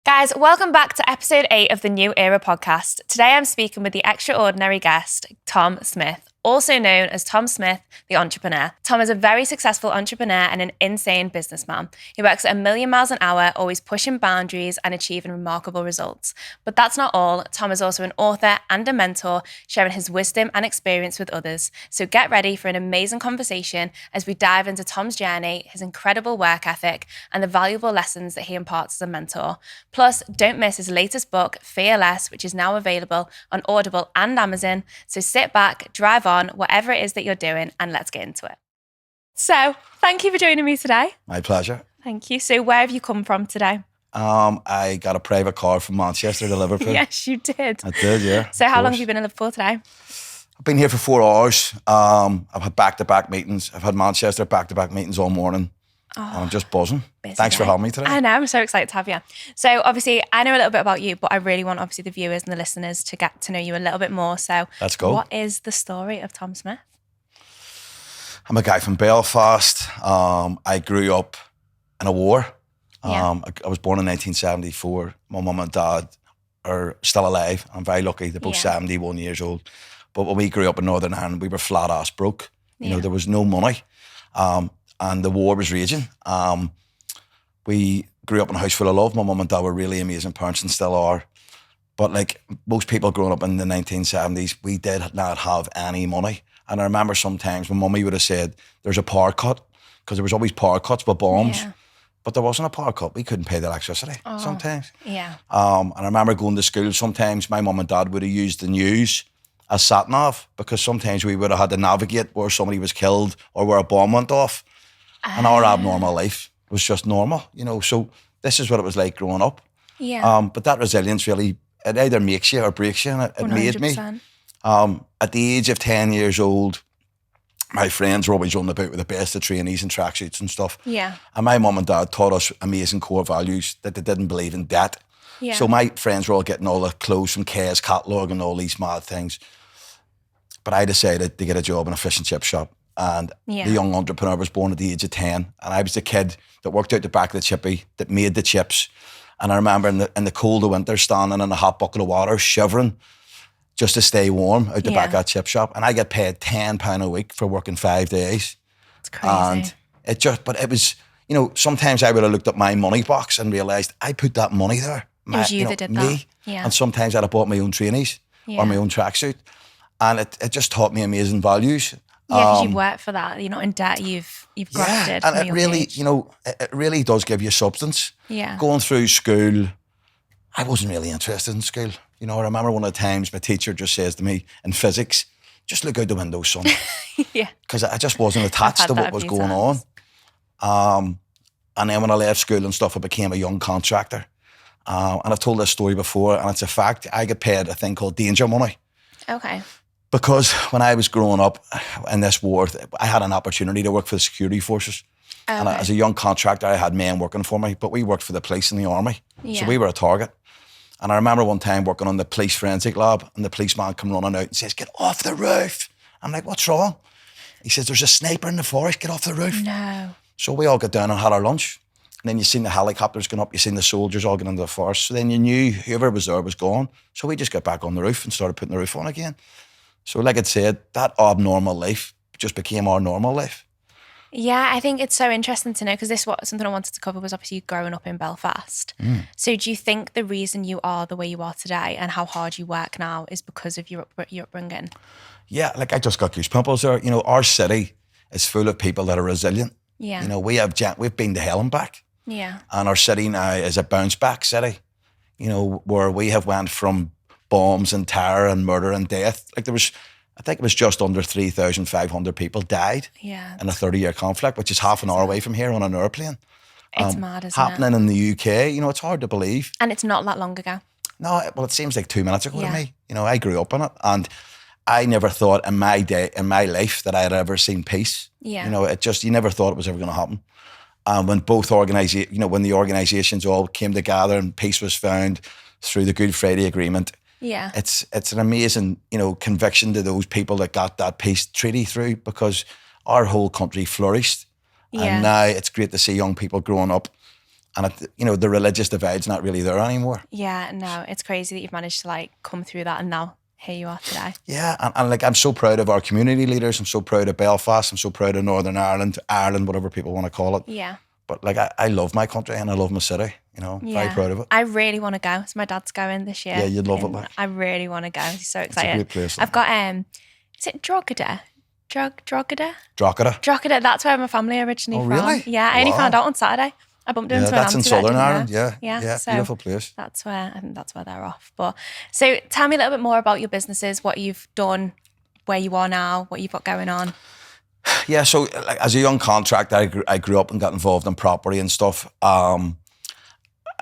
Guys, welcome back to episode 8 of the New Era podcast. Today I'm speaking with the extraordinary guest, Tom Smyth, also known as Tom Smyth, the entrepreneur. Tom is a very successful entrepreneur and an insane businessman. He works at 1,000,000 miles an hour, always pushing boundaries and achieving remarkable results. But that's not all. Tom is also an author and a mentor, sharing his wisdom and experience with others. So get ready for an amazing conversation as we dive into Tom's journey, his incredible work ethic, and the valuable lessons that he imparts as a mentor. Plus, don't miss his latest book, Fearless, which is now available on Audible and Amazon. So sit back, drive on, whatever it is that you're doing, and let's get into it. So, thank you for joining me today. My pleasure. Thank you. So, where have you come from today? I got a private car from Manchester to Liverpool. Yes, you did. I did, yeah. So, how long have you been in Liverpool today? I've been here for 4 hours. I've had back-to-back meetings. I've had Manchester back-to-back meetings all morning. And I'm just buzzing. Thanks for having me today. I know, I'm so excited to have you. So obviously, I know a little bit about you, but I really want obviously the viewers and the listeners to get to know you a little bit more. So let's go. What is the story of Tom Smyth? I'm a guy from Belfast. I grew up in a war. I was born in 1974. My mum and dad are still alive. I'm very lucky. They're both 71 years old. But when we grew up in Northern Ireland, we were flat ass broke. You know, there was no money. And the war was raging. We grew up in a house full of love. My mum and dad were really amazing parents and still are. But like most people growing up in the 1970s, we did not have any money. And I remember sometimes my mummy would have said, there's a power cut, because there was always power cuts with bombs. Yeah. But there wasn't a power cut. We couldn't pay the electricity sometimes. Yeah. And I remember going to school sometimes, my mum and dad would have used the news as sat-nav, because sometimes we would have had to navigate where somebody was killed or where a bomb went off. And our abnormal life was just normal, you know. So this is what it was like growing up. Yeah. But that resilience really, it either makes you or breaks you, and it made me. At the age of 10 years old, my friends were always running about with the best of trainees and tracksuits and stuff. Yeah. And my mum and dad taught us amazing core values that they didn't believe in debt. Yeah. So my friends were all getting all the clothes from K's catalogue and all these mad things. But I decided to get a job in a fish and chip shop. And the young entrepreneur was born at the age of 10. And I was the kid that worked out the back of the chippy, that made the chips. And I remember in the cold of winter, standing in a hot bucket of water, shivering, just to stay warm out the back of that chip shop. And I get paid £10 a week for working 5 days. It's crazy. And it was, you know, sometimes I would have looked at my money box and realised I put that money there. It was you that did that. Yeah. And sometimes I'd have bought my own trainees or my own tracksuit. And it just taught me amazing values. Yeah, because you've worked for that. You're not in debt. You've grafted. And it really, you know, it really does give you substance. Yeah. Going through school, I wasn't really interested in school. You know, I remember one of the times my teacher just says to me in physics, just look out the window, son. Yeah. Because I just wasn't attached to what was going on. And then when I left school and stuff, I became a young contractor. And I've told this story before, and it's a fact. I get paid a thing called danger money. Okay. Because when I was growing up in this war, I had an opportunity to work for the security forces. Okay. And as a young contractor, I had men working for me, but we worked for the police and the army. Yeah. So we were a target. And I remember one time working on the police forensic lab, and the policeman come running out and says, get off the roof. I'm like, what's wrong? He says, there's a sniper in the forest, get off the roof. No. So we all got down and had our lunch. And then you seen the helicopters going up, you seen the soldiers all get into the forest. So then you knew whoever was there was gone. So we just got back on the roof and started putting the roof on again. So like I said, that abnormal life just became our normal life. Yeah, I think it's so interesting to know, because this was something I wanted to cover, was obviously you growing up in Belfast. So do you think the reason you are the way you are today and how hard you work now is because of your upbringing? Yeah, like I just got goosebumps there. You know, our city is full of people that are resilient. Yeah. You know, we've been to hell and back. Yeah. And our city now is a bounce back city, you know, where we have went from bombs and terror and murder and death. Like I think it was just under 3,500 people died in a 30-year conflict, which is half an hour away from here on an airplane. It's mad, isn't happening in the UK. You know, it's hard to believe. And it's not that long ago. No, well, it seems like 2 minutes ago to me. You know, I grew up in it, and I never thought in my life that I had ever seen peace. Yeah. You know, you never thought it was ever going to happen. When when the organisations all came together and peace was found through the Good Friday Agreement, it's an amazing, you know, conviction to those people that got that peace treaty through, because our whole country flourished. And now it's great to see young people growing up And the religious divide's not really there anymore. Yeah, no, it's crazy that you've managed to like come through that and now here you are today. Yeah, and like I'm so proud of our community leaders. I'm so proud of Belfast. I'm so proud of Northern Ireland, whatever people want to call it. Yeah. But like I love my country and I love my city. Very proud of it. I really want to go. So my dad's going this year. Yeah, you'd love it. Like. I really want to go. He's so excited. It's a great place. I've got is it Drogheda? Drogheda. That's where my family originally from. Really? Yeah, I only found out on Saturday. I bumped into an that's in Southern Ireland. Yeah. So beautiful place. I think that's where they're off. But so tell me a little bit more about your businesses, what you've done, where you are now, what you've got going on. Yeah, so like, as a young contractor, I grew up and got involved in property and stuff.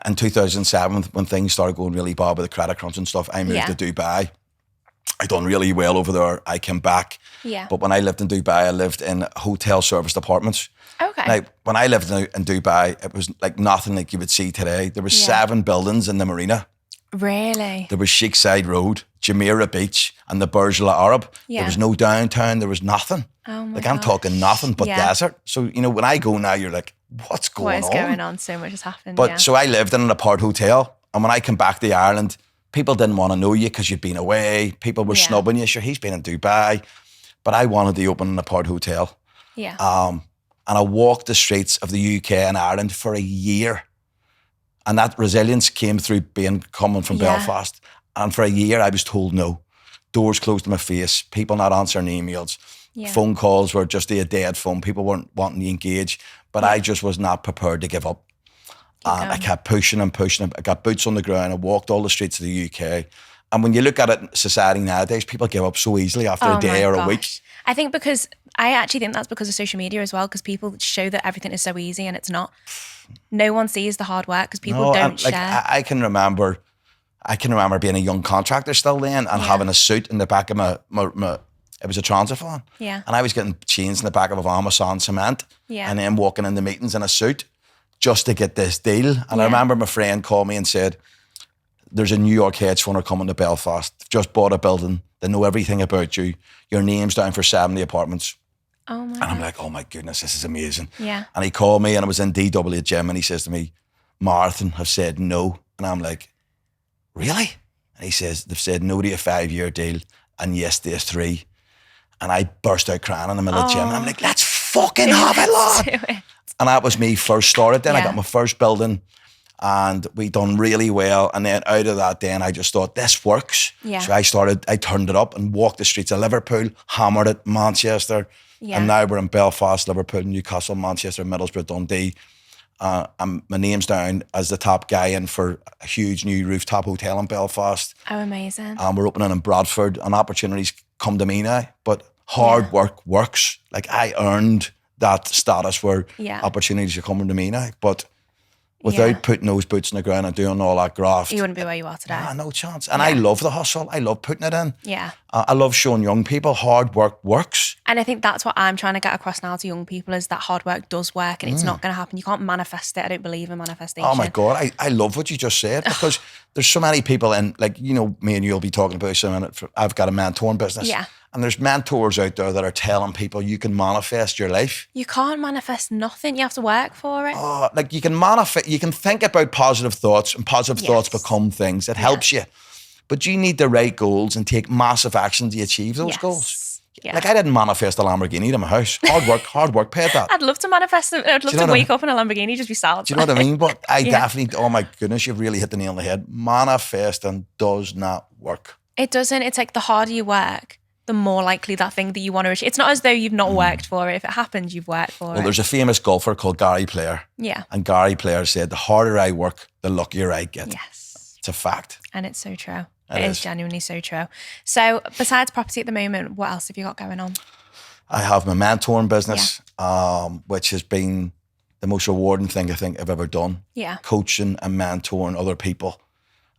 In 2007, when things started going really bad with the credit crunch and stuff, I moved to Dubai. I done really well over there. I came back. Yeah. But when I lived in Dubai, I lived in hotel service apartments. Okay. Now, when I lived in Dubai, it was like nothing like you would see today. There was 7 buildings in the marina. Really? There was Sheikh Side Road, Jumeirah Beach, and the Burj Al Arab. Yeah. There was no downtown. There was nothing. Oh my Like I'm talking nothing but desert. So, when I go now, you're like, what's going on? What is going on? So much has happened. But so I lived in an apart hotel. And when I came back to Ireland, people didn't want to know you because you'd been away. People were snubbing you. Sure, he's been in Dubai. But I wanted to open an apart hotel. Yeah. And I walked the streets of the UK and Ireland for a year. And that resilience came through coming from Belfast. And for a year, I was told no. Doors closed in my face. People not answering emails. Yeah. Phone calls were just a dead phone. People weren't wanting to engage. But I just was not prepared to give up. And I kept pushing and pushing. I got boots on the ground. I walked all the streets of the UK. And when you look at it in society nowadays, people give up so easily after a day or a week. I think I actually think that's because of social media as well, because people show that everything is so easy and it's not. No one sees the hard work because people don't share. I can remember being a young contractor still then and having a suit in the back of my it was a transit van. Yeah. And I was getting chains in the back of a van with sand cement. Yeah. And then walking into meetings in a suit just to get this deal. And I remember my friend called me and said, there's a New York hedge fund coming to Belfast. They've just bought a building. They know everything about you. Your name's down for 70 apartments. Oh my God. And I'm like, oh my goodness, this is amazing. Yeah. And he called me and I was in DW gym and he says to me, Marathon have said no. And I'm like, really? And he says, they've said no to a 5-year deal and yes to a 3. And I burst out crying in the middle of the gym and I'm like, let's fucking have it, lad. And that was me first started then. I got my first building and we done really well. And then out of that then I just thought, this works. Yeah. So I turned it up and walked the streets of Liverpool, hammered it, Manchester. Yeah. And now we're in Belfast, Liverpool, Newcastle, Manchester, Middlesbrough, Dundee. And my name's down as the top guy in for a huge new rooftop hotel in Belfast. Oh, amazing. We're opening in Bradford and opportunities come to me now. But hard work works. Like I earned that status where opportunities are coming to me now. But without putting those boots in the ground and doing all that graft, you wouldn't be where you are today. No chance. And I love the hustle. I love putting it in. Yeah. I love showing young people hard work works. And I think that's what I'm trying to get across now to young people is that hard work does work and it's not going to happen. You can't manifest it. I don't believe in manifestation. Oh my God. I love what you just said because there's so many people in, like, me and you'll be talking about this in a minute. I've got a mentoring business. Yeah. And there's mentors out there that are telling people you can manifest your life. You can't manifest nothing. You have to work for it. Oh, like you can manifest, you can think about positive thoughts and positive thoughts become things. It helps you. But you need the right goals and take massive action to achieve those goals. Yeah. Like I didn't manifest a Lamborghini to my house. Hard work paid that. I'd love to manifest it. I'd love to wake up in a Lamborghini, just be sad. Do you know what I mean? But I definitely, oh my goodness, you've really hit the nail on the head. Manifesting does not work. It doesn't. It's like the harder you work, the more likely that thing that you want to achieve. It's not as though you've not worked for it. If it happens, you've worked for it. Well, there's a famous golfer called Gary Player. Yeah. And Gary Player said, the harder I work, the luckier I get. Yes. It's a fact. And it's so true. It is genuinely so true. So besides property at the moment, what else have you got going on? I have my mentoring business, which has been the most rewarding thing I think I've ever done. Yeah. Coaching and mentoring other people.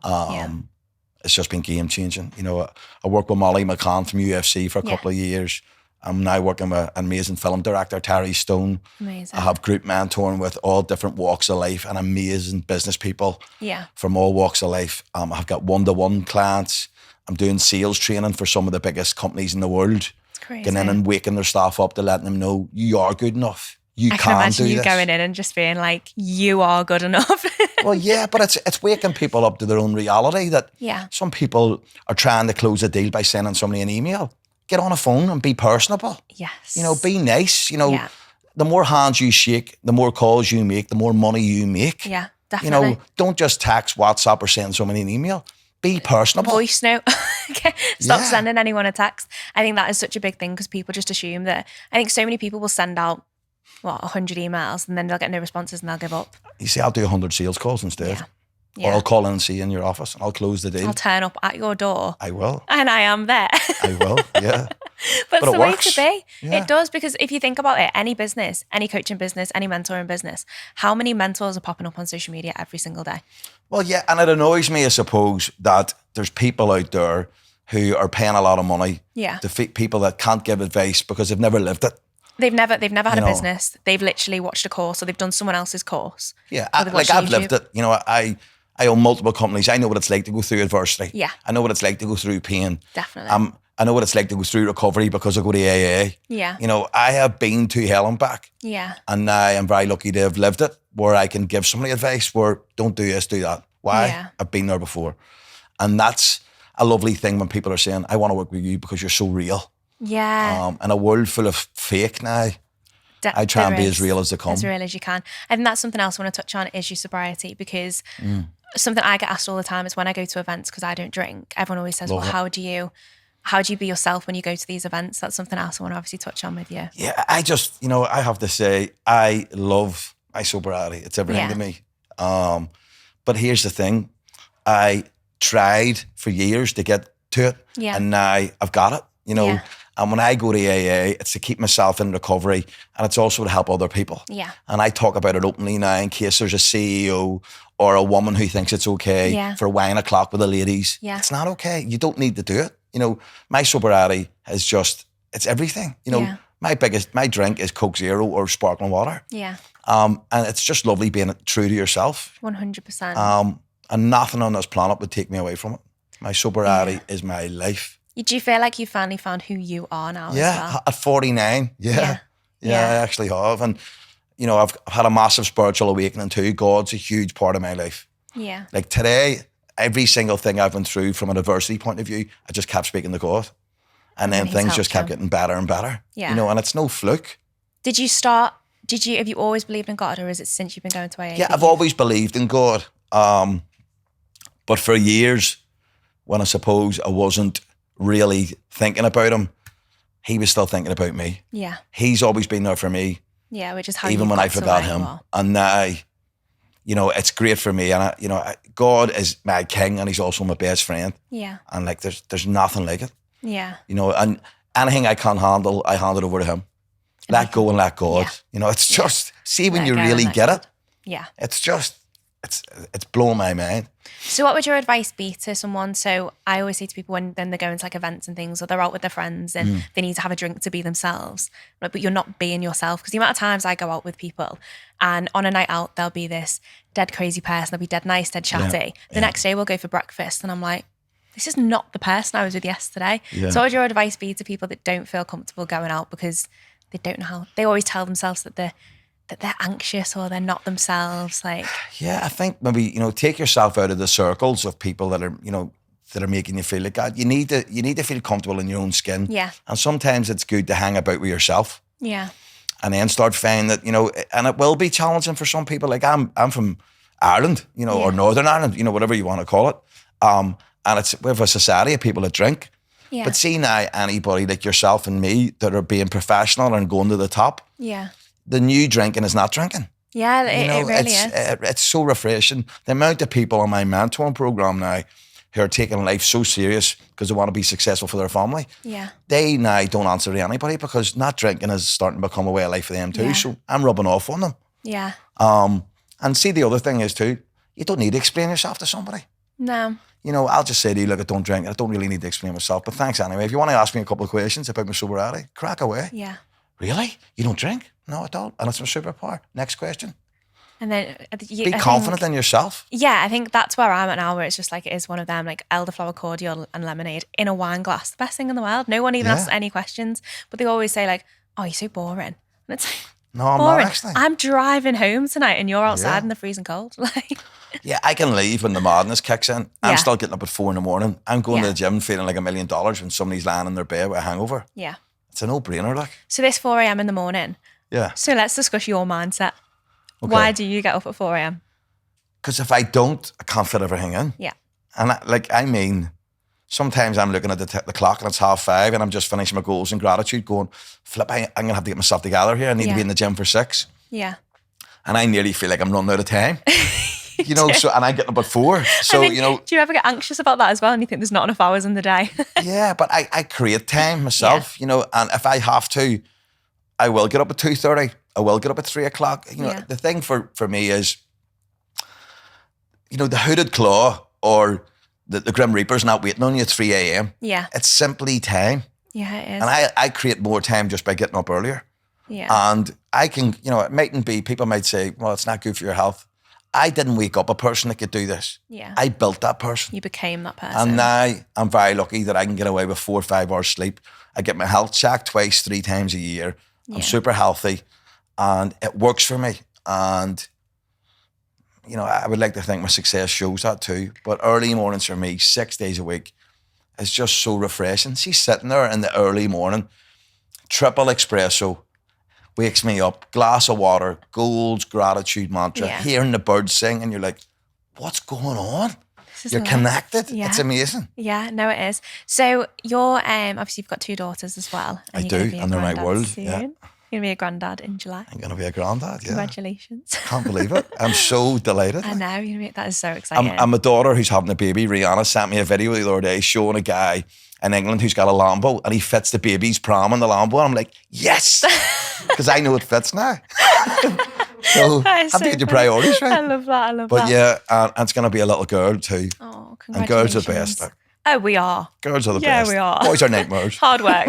It's just been game changing. I worked with Molly McCann from UFC for a couple of years. I'm now working with an amazing film director, Terry Stone. Amazing. I have group mentoring with all different walks of life and amazing business people from all walks of life. I've got one-to-one clients. I'm doing sales training for some of the biggest companies in the world. It's crazy. Getting in and waking their staff up to letting them know you are good enough. you I can can imagine do you this. going in and just being like, you are good enough. Well, yeah, but it's waking people up to their own reality that Yeah. some people are trying to close a deal by sending somebody an email. Get on a phone and be personable. Yes. You know, be nice. You know, Yeah. the more hands you shake, the more calls you make, the more money you make. Yeah, You definitely. know, don't just text, WhatsApp, or send somebody an email. Be personable. Voice note. Okay. Stop Yeah. sending anyone a text. I think that is such a big thing because people just assume that. I think so many people will send out 100 emails and then they'll get no responses and they'll give up. You see, I'll do 100 sales calls instead. Yeah. Or Yeah. I'll call in and see you in your office and I'll close the deal. I'll turn up at your door I will. and I am there. I will, yeah. But it's it the way works. to be. Yeah. It does, because if you think about it, any business, any coaching business, any mentoring business, how many mentors are popping up on social media every single day? Well, yeah, and it annoys me, I suppose, that there's people out there who are paying a lot of money Yeah. to people that can't give advice because they've never lived it. They've never had a know. business. They've literally watched a course or they've done someone else's course. Yeah, Or they've watched I've YouTube. lived it. You know, I own multiple companies. I know what it's like to go through adversity. Yeah. I know what it's like to go through pain. Definitely. I know what it's like to go through recovery because I go to AA. Yeah. You know, I have been to hell and back. Yeah. And now I'm very lucky to have lived it, where I can give somebody advice where don't do this, do that. Why? Yeah. I've been there before. And that's a lovely thing when people are saying, I want to work with you because you're so real. Yeah. In a world full of fake now, I try and be as real as they come. As real as you can. I think that's something else I want to touch on is your sobriety, because something I get asked all the time is when I go to events, because I don't drink, everyone always says, Love well, it. how do you be yourself when you go to these events? That's something else I want to obviously touch on with you. Yeah, I just, I have to say, I love my sobriety. It's everything Yeah. to me. But here's the thing. I tried for years to get to it. Yeah. And now I've got it, Yeah. And when I go to AA, it's to keep myself in recovery, and it's also to help other people. Yeah. And I talk about it openly now in case there's a CEO or a woman who thinks it's okay Yeah. for wine o'clock with the ladies. Yeah. It's not okay. You don't need to do it. My sobriety is just, it's everything. Yeah. My drink is Coke Zero or sparkling water. Yeah. And it's just lovely being true to yourself. 100%. And nothing on this planet would take me away from it. My sobriety is my life. Do you feel like you finally found who you are now as well? At 49. Yeah. Yeah, I actually have. And, I've had a massive spiritual awakening too. God's a huge part of my life. Yeah. Like today, every single thing I've been through from an adversity point of view, I just kept speaking to God. And then he's things just helped kept you. getting better and better. Yeah. And it's no fluke. Have you always believed in God, or is it since you've been going to AA? Yeah, I've always believed in God. But for years, when I suppose I wasn't really thinking about him, he was still thinking about me. Yeah. He's always been there for me, Yeah, which is how even you when got I to forgot where you him. are. And now, it's great for me. And God is my king, and he's also my best friend. Yeah. And there's nothing like it. Yeah. And anything I can't handle, I hand it over to him. Let go and let God. It's just, see when Let you go and really let get God. it, Yeah. it's just, it's blowing my mind. So what would your advice be to someone? So I always say to people when then they go into events and things, or they're out with their friends and they need to have a drink to be themselves, but you're not being yourself. Because the amount of times I go out with people and on a night out, they'll be this dead crazy person. They'll be dead nice, dead chatty. The next day we'll go for breakfast and I'm like, this is not the person I was with yesterday. Yeah. So what would your advice be to people that don't feel comfortable going out because they don't know how? They always tell themselves that they're anxious or they're not themselves. Yeah, I think maybe, take yourself out of the circles of people that are, that are making you feel like that. You need to feel comfortable in your own skin. Yeah. And sometimes it's good to hang about with yourself. Yeah. And then start finding that, and it will be challenging for some people. Like I'm from Ireland, or Northern Ireland, whatever you want to call it. And we have a society of people that drink. Yeah. But see now anybody like yourself and me that are being professional and going to the top, Yeah. the new drinking is not drinking. Yeah, it really is. It's so refreshing. The amount of people on my mentoring program now who are taking life so serious because they want to be successful for their family. Yeah. They now don't answer to anybody because not drinking is starting to become a way of life for them too. Yeah. So I'm rubbing off on them. Yeah. And see, the other thing is too, you don't need to explain yourself to somebody. No. I'll just say to you, look, I don't drink. I don't really need to explain myself. But thanks anyway. If you want to ask me a couple of questions about my sobriety, crack away. Yeah. Really? You don't drink? No, I don't. And it's my superpower. Next question. And then Be confident in yourself. Yeah, I think that's where I'm at now, where it's just like it is one of them, like elderflower cordial and lemonade in a wine glass. The best thing in the world. No one even asks any questions, but they always say like, "Oh, you're so boring," and it's like, No, I'm Boring. not actually. I'm driving home tonight and you're outside Yeah. in the freezing cold. Like, Yeah, I can leave when the madness kicks in. I'm Yeah. still getting up at 4 a.m. I'm going to Yeah. the gym feeling like $1 million when somebody's lying in their bed with a hangover. yeah. It's a no-brainer, like. So this 4 a.m. in the morning. Yeah. So let's discuss your mindset. Okay. Why do you get up at 4 a.m.? Because if I don't, I can't fit everything in. Yeah. And sometimes I'm looking at the clock and it's 5:30 and I'm just finishing my goals and gratitude going, flip, I'm going to have to get myself together here. I need to be in the gym for 6. Yeah. And I nearly feel like I'm running out of time. And I'm getting up at 4. So, Do you ever get anxious about that as well and you think there's not enough hours in the day? Yeah, but I create time myself, and if I have to, I will get up at 2:30. I will get up at 3 o'clock. The thing for me is, the hooded claw or the Grim Reaper's not waiting on you at 3 a.m. Yeah. It's simply time. Yeah, it is. And I create more time just by getting up earlier. Yeah. And I can, it mightn't be, people might say, well, it's not good for your health. I didn't wake up a person that could do this. Yeah. I built that person. You became that person. And now I'm very lucky that I can get away with 4 or 5 hours sleep. I get my health checked 2, 3 times a year. I'm super healthy and it works for me. And, I would like to think my success shows that too. But early mornings for me, 6 days a week, is just so refreshing. See, sitting there in the early morning, triple espresso, wakes me up, glass of water, goals, gratitude mantra, hearing the birds sing, and you're like, what's going on? You're connected. Yeah. It's amazing. Yeah, no, it is. So you're, obviously you've got 2 daughters as well. I do, and they're my world. Soon. Yeah. You're going to be a granddad in July. I'm going to be a granddad, yeah. Congratulations. Can't believe it. I'm so delighted. I know, that is so exciting. And my daughter who's having a baby, Rihanna, sent me a video the other day showing a guy in England who's got a Lambo and he fits the baby's pram in the Lambo. And I'm like, yes! Because I know it fits now. So have to get your priorities right. I love that. But yeah, and it's going to be a little girl too. Oh, congratulations. And girls are the best. Like, oh, we are. Girls are the best. Yeah, we are. Boys are nightmares. Hard work.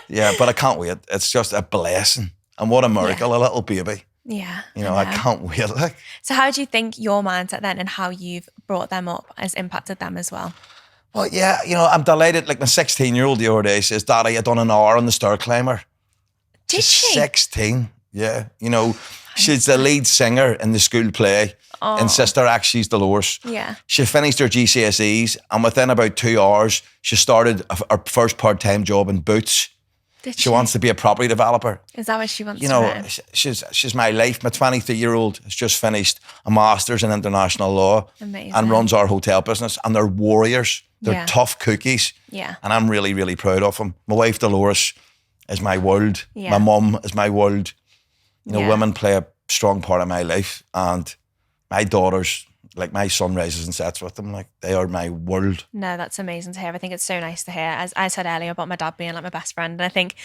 Yeah, but I can't wait. It's just a blessing. And what a miracle, a little baby. Yeah. I can't wait. Like. So how do you think your mindset then and how you've brought them up has impacted them as well? Well, yeah, I'm delighted. Like my 16-year-old the other day says, Daddy, I done an hour on the stair climber. Did she? 16, yeah. She's the lead singer in the school play in Sister Act. She's Dolores. Yeah. She finished her GCSEs and within about 2 hours, she started her first part-time job in Boots. She wants to be a property developer. Is that what she wants to be? She's my life. My 23-year-old has just finished a master's in international law. Amazing. And runs our hotel business. And they're warriors. They're tough cookies. Yeah. And I'm really, really proud of them. My wife, Dolores, is my world. Yeah. My mum is my world. Women play a strong part of my life. And my daughters, like my son rises and sets with them, like they are my world. No, that's amazing to hear. I think it's so nice to hear. As I said earlier about my dad being like my best friend, and I think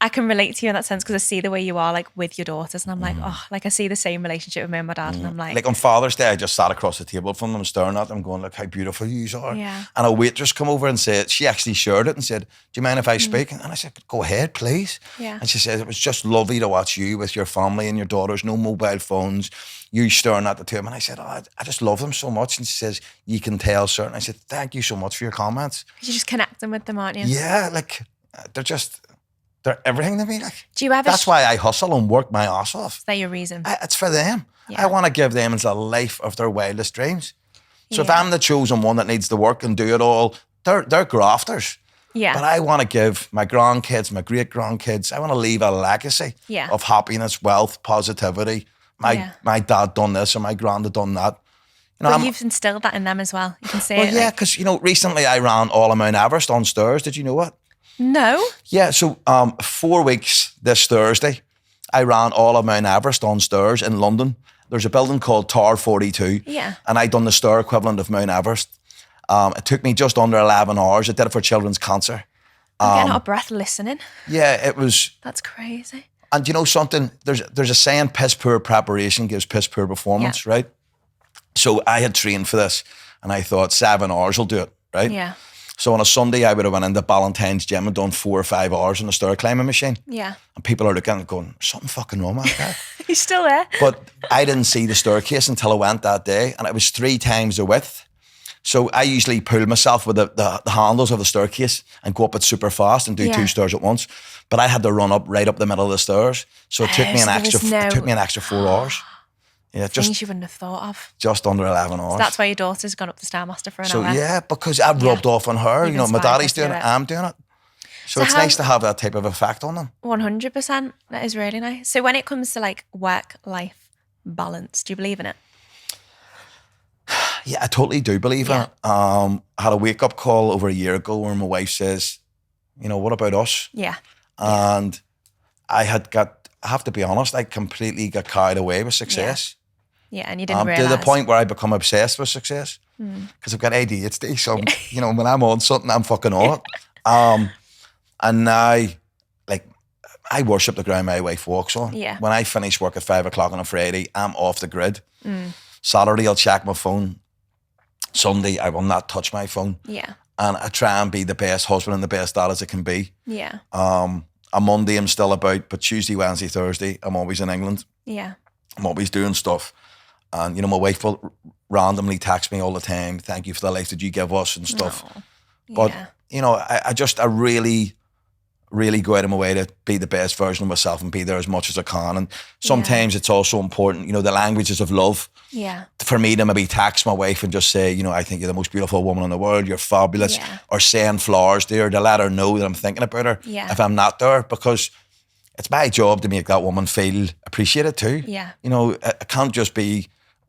I can relate to you in that sense because I see the way you are like with your daughters and I'm like, I see the same relationship with me and my dad and I'm like on Father's Day I just sat across the table from them staring at them going, look how beautiful you are. Yeah. And a waitress come over and said, she actually shared it and said, do you mind if I speak? And I said, go ahead please. Yeah. And she said, it was just lovely to watch you with your family and your daughters, no mobile phones, you staring at the two of them. And I said, I just love them so much. And she says, you can tell certain. I said, thank you so much for your comments. You're just connecting with them, aren't you? Yeah, like they're everything to me. Like, do you ever? That's why I hustle and work my ass off. Is that your reason? It's for them. Yeah. I want to give them the life of their wildest dreams. So if I'm the chosen one that needs to work and do it all, they're grafters. Yeah. But I want to give my grandkids, my great grandkids, I want to leave a legacy of happiness, wealth, positivity. My dad done this or my granddad done that. But you've instilled that in them as well. You can say it. Yeah, because recently I ran all of Mount Everest on stairs. Did you know what? No. Yeah, so 4 weeks this Thursday, I ran all of Mount Everest on stairs in London. There's a building called Tower 42. Yeah. And I done the stair equivalent of Mount Everest. It took me just under 11 hours. I did it for children's cancer. I'm getting out of breath listening. Yeah, it was. That's crazy. And you know something? There's a saying, piss poor preparation gives piss poor performance, right? So I had trained for this and I thought 7 hours will do it, right? Yeah. So on a Sunday, I would have went into Ballantyne's gym and done 4 or 5 hours on the stair climbing machine. Yeah. And people are looking and going, something fucking wrong with that guy. He's still there. But I didn't see the staircase until I went that day. And it was 3 times the width. So I usually pull myself with the handles of the staircase and go up it super fast and do 2 stairs at once. But I had to run up right up the middle of the stairs. So it took me an extra 4 hours. Yeah, things you wouldn't have thought of. Just under 11 hours. So that's why your daughter's gone up the Stairmaster for an hour. So yeah, because I've rubbed off on her. You know, my daddy's doing it, I'm doing it. So it's nice to have that type of effect on them. 100%. That is really nice. So when it comes to like work-life balance, do you believe in it? Yeah, I totally do believe in it. I had a wake-up call over a year ago where my wife says, you know, what about us? Yeah. And I have to be honest, I completely got carried away with success. Yeah, and you didn't realise. To the point where I become obsessed with success. Because I've got ADHD, so you know, when I'm on something, I'm fucking on it. And now, like, I worship the ground my wife walks on. Yeah. When I finish work at 5 o'clock on a Friday, I'm off the grid. Saturday, I'll check my phone. Sunday, I will not touch my phone. Yeah. And I try and be the best husband and the best dad as I can be. Yeah. On Monday, I'm still about, but Tuesday, Wednesday, Thursday, I'm always in England. Yeah. I'm always doing stuff. And, you know, my wife will randomly text me all the time, thank you for the life that you give us and stuff. But, you know, I really go out of my way to be the best version of myself and be there as much as I can. And sometimes it's also important, you know, the languages of love. Yeah. For me to maybe text my wife and just say, you know, I think you're the most beautiful woman in the world, you're fabulous. Yeah. Or send flowers to her to let her know that I'm thinking about her if I'm not there, because it's my job to make that woman feel appreciated too. Yeah. You know, it can't just be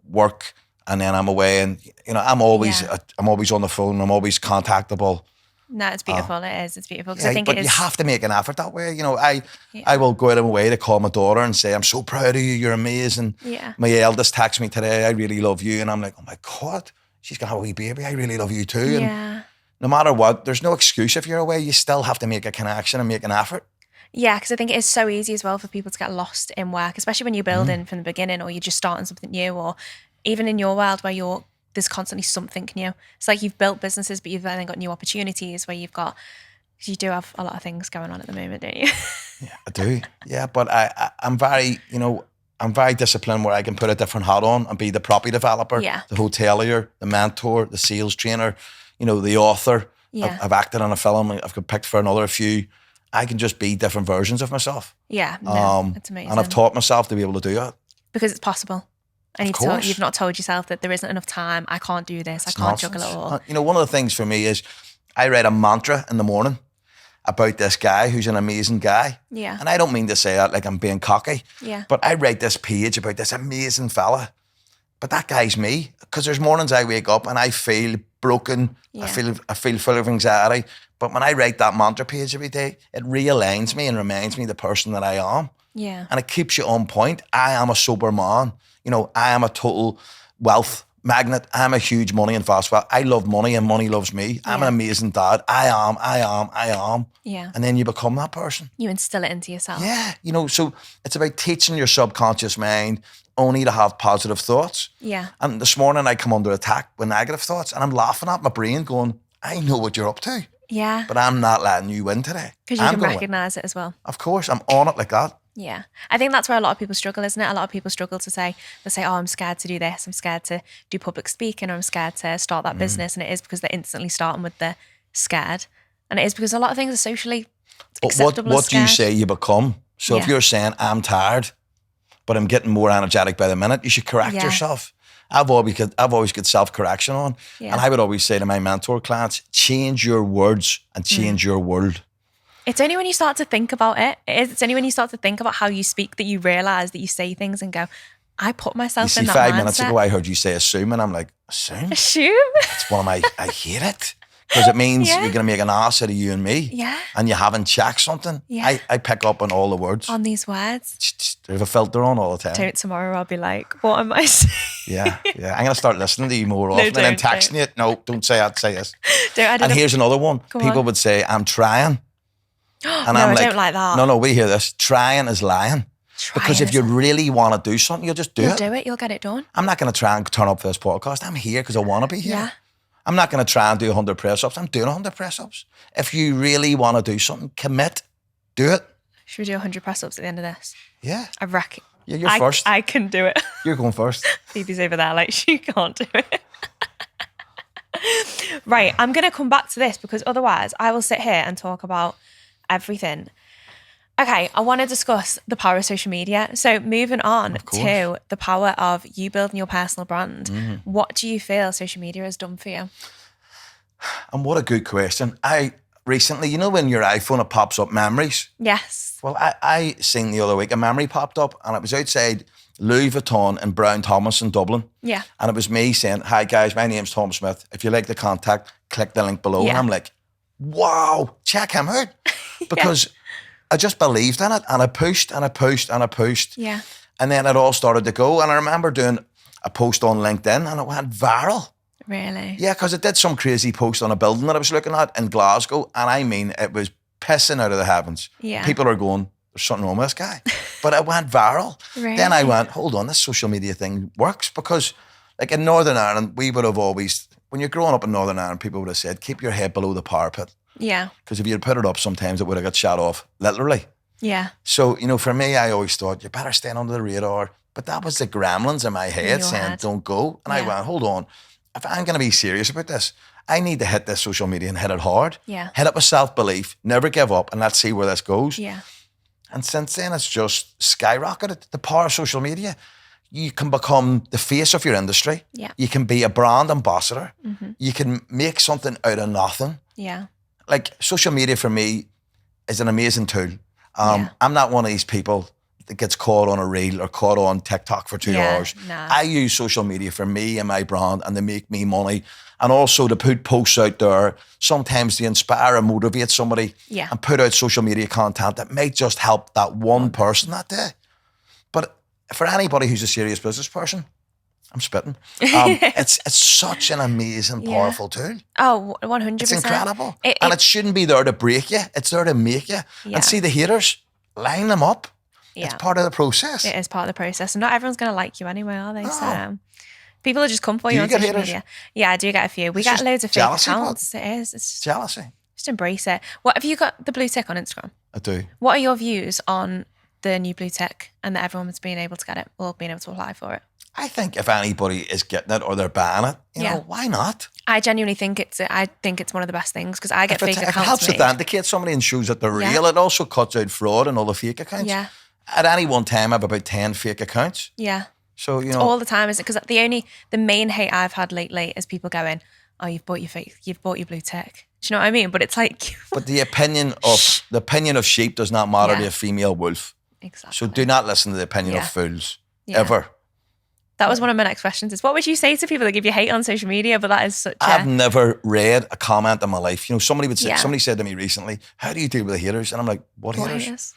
work and then I'm away and, you know, I'm always on the phone, I'm always contactable. No, it's beautiful. It is. It's beautiful. Yeah, I think you have to make an effort that way. You know, I will go out of my way to call my daughter and say, I'm so proud of you. You're amazing. Yeah. My eldest texts me today, I really love you. And I'm like, oh my God, she's going to have a wee baby. I really love you too. Yeah. And no matter what, there's no excuse if you're away. You still have to make a connection and make an effort. Yeah, because I think it is so easy as well for people to get lost in work, especially when you're building from the beginning or you're just starting something new, or even in your world where there's constantly something new. It's like you've built businesses, but you've then got new opportunities where you do have a lot of things going on at the moment, don't you? Yeah, I do. Yeah, but I'm very disciplined where I can put a different hat on and be the property developer, the hotelier, the mentor, the sales trainer, you know, the author. Yeah. I've acted on a film. I've got picked for another few. I can just be different versions of myself. Yeah, no, it's amazing. And I've taught myself to be able to do it. Because it's possible. And you've not told yourself that there isn't enough time. I can't do this. I can't juggle it all. You know, one of the things for me is I write a mantra in the morning about this guy who's an amazing guy. Yeah. And I don't mean to say that like I'm being cocky. Yeah. But I write this page about this amazing fella. But that guy's me. Because there's mornings I wake up and I feel broken. Yeah. I feel full of anxiety. But when I write that mantra page every day, it realigns me and reminds me the person that I am. Yeah. And it keeps you on point. I am a sober man. You know, I am a total wealth magnet. I'm a huge money and fast wealth. I love money and money loves me. I'm an amazing dad. I am. Yeah. And then you become that person. You instill it into yourself. Yeah. You know, so it's about teaching your subconscious mind only to have positive thoughts. Yeah. And this morning I come under attack with negative thoughts and I'm laughing at my brain going, I know what you're up to. Yeah. But I'm not letting you win today. Because you can recognise it as well. Of course. I'm on it like that. Yeah. I think that's where a lot of people struggle, isn't it? A lot of people struggle to say, oh, I'm scared to do this. I'm scared to do public speaking, or I'm scared to start that business. And it is because they're instantly starting with the scared. And it is because a lot of things are socially acceptable. But what do you say you become? So if you're saying, I'm tired, but I'm getting more energetic by the minute, you should correct yourself. I've always got self-correction on. Yeah. And I would always say to my mentor clients, change your words and change your world. It's only when you start to think about it. It's only when you start to think about how you speak that you realise that you say things and go, I put myself in that mindset. 5 minutes ago I heard you say assume and I'm like, assume? Assume? It's one of my, I hate it. Because it means you're going to make an ass out of you and me. Yeah. And you haven't checked something. Yeah. I pick up on all the words. On these words. There's a filter on all the time. Don't tomorrow I'll be like, what am I saying? Yeah. I'm going to start listening to you more often. And I'm texting you. No, don't say that, say this. And here's another one. People would say, I'm trying. And I'm like, I don't like that. No, we hear this. Trying is lying. Because if you really want to do something, you'll just do it. You'll do it. You'll get it done. I'm not going to try and turn up for this podcast. I'm here because I want to be here. Yeah. I'm not going to try and do 100 press-ups. I'm doing 100 press-ups. If you really want to do something, commit. Do it. Should we do 100 press-ups at the end of this? Yeah. I reckon. Yeah, you're first. I can do it. You're going first. Phoebe's over there like, she can't do it. Right, I'm going to come back to this because otherwise I will sit here and talk about everything. Okay, I want to discuss the power of social media. So moving on to the power of you building your personal brand. What do you feel social media has done for you? And what a good question. I recently, you know when your iPhone, it pops up memories? Yes. Well, I seen the other week, a memory popped up and it was outside Louis Vuitton in Brown Thomas in Dublin. Yeah. And it was me saying, hi guys, my name's Tom Smyth. If you like the contact, click the link below. Yeah. And I'm like, wow, check him out. Because I just believed in it and I pushed and I pushed and I pushed. Yeah. And then it all started to go. And I remember doing a post on LinkedIn and it went viral. Really? Yeah, because it did some crazy post on a building that I was looking at in Glasgow. And I mean, it was pissing out of the heavens. Yeah. People are going, there's something wrong with this guy. But it went viral. Really? Then I went, hold on, this social media thing works. Because like in Northern Ireland, we would have always, when you're growing up in Northern Ireland, people would have said, keep your head below the parapet. Yeah. Because if you'd put it up, sometimes it would have got shot off, literally. Yeah. So, you know, for me, I always thought, you better stay under the radar. But that was the gremlins in my head saying, don't go. And I went, hold on. If I'm going to be serious about this, I need to hit this social media and hit it hard. Yeah. Hit it with self-belief, never give up, and let's see where this goes. Yeah. And since then, it's just skyrocketed. The power of social media. You can become the face of your industry. Yeah. You can be a brand ambassador. You can make something out of nothing. Yeah. Like social media for me is an amazing tool. I'm not one of these people that gets caught on a reel or caught on TikTok for 2 hours. Nah. I use social media for me and my brand and to make me money and also to put posts out there, sometimes to inspire and motivate somebody and put out social media content that may just help that one person that day. But for anybody who's a serious business person, I'm spitting. It's such an amazing, powerful tool. Oh, 100%. It's incredible. And it shouldn't be there to break you. It's there to make you. And see the haters, line them up. Yeah. It's part of the process. It is part of the process. And not everyone's going to like you anyway, are they? No. So people will just come for you on social media. Yeah, I do get a few. We get loads of fake accounts. It is. It's jealousy. Just embrace it. What have you got the blue tick on Instagram? I do. What are your views on the new blue tick and that everyone's being able to get it or being able to apply for it? I think if anybody is getting it or they're buying it, you know, why not? I genuinely think it's one of the best things because I get fake accounts. If it helps authenticate somebody and shows that they're real, it also cuts out fraud and all the fake accounts. Yeah. At any one time, I have about 10 fake accounts. Yeah. So, you know. It's all the time, isn't it? Because the main hate I've had lately is people going, oh, you've bought your blue tick. Do you know what I mean? But it's like. But the opinion of sheep does not matter to a female wolf. Exactly. So do not listen to the opinion of fools. Ever. That was one of my next questions is what would you say to people that give you hate on social media? But that is such I've never read a comment in my life. You know, somebody said to me recently, how do you deal with the haters? And I'm like, what haters?